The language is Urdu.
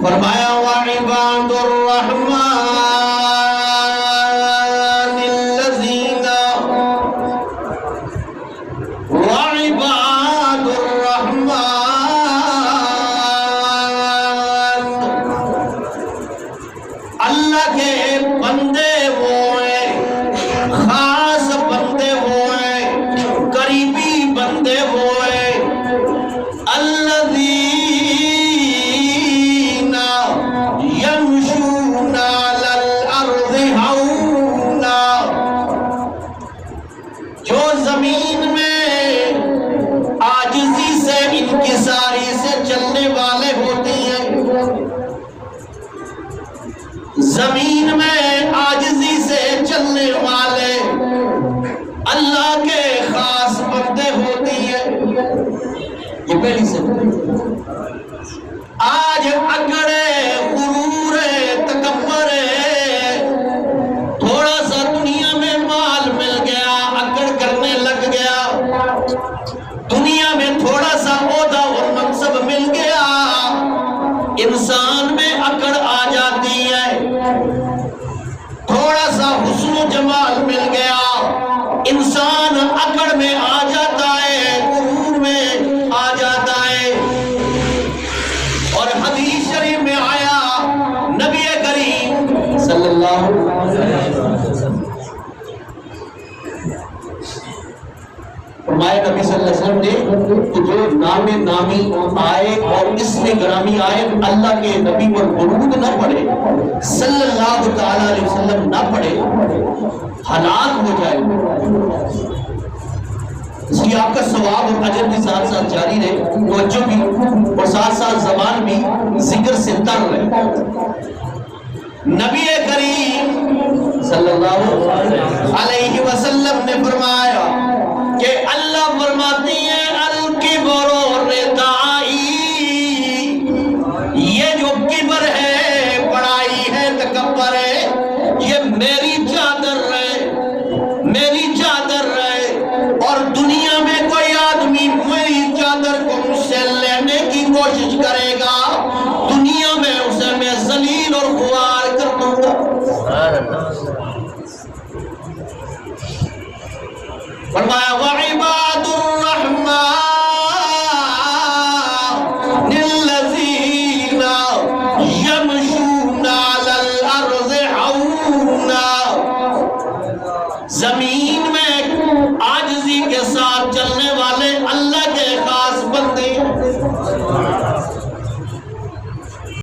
فرمایا وعباد الرحمن الذین وعباد الرحمن اللہ کے بندے وہ ہیں، خاص بندے وہ ہیں، قریبی بندے وہ ہیں، الذین یمشون علی الارض ہونا، جو زمین میں عاجزی سے انکساری سے چلنے والے ہوتے ہیں، زمین میں عاجزی سے چلنے والے اللہ کے خاص بندے ہوتی ہیں۔ یہ پہلی سے آج اکڑے غرور تکبر تھوڑا سا دنیا میں مال مل گیا اکڑ کرنے لگ گیا، دنیا میں تھوڑا سا عہدہ اور منصب مل گیا انسان میں اکڑ آ جاتی ہے، تھوڑا سا حسن و جمال مل گیا انسان اکڑ میں آ جاتا ہے، غرور میں آ جاتا ہے۔ اور حدیث شریف میں آیا نبی کریم صلی اللہ علیہ وسلم فرمایا، نبی صلی اللہ علیہ وسلم نے کہ جو نام نامی آئے اور اسم گرامی آئے اللہ کے نبی پر درود نہ پڑھے، صلی اللہ تعالی علیہ وسلم نہ پڑھے، ہلاک ہو جائے۔ اس لیے آپ کا ثواب اور اجر بھی ساتھ ساتھ جاری رہے، توجہ بھی اور ساتھ ساتھ زبان بھی ذکر سے تر رہے۔ نبی کریم صلی اللہ علیہ وسلم نے فرمایا کہ اللہ فرماتی ہیں الکبر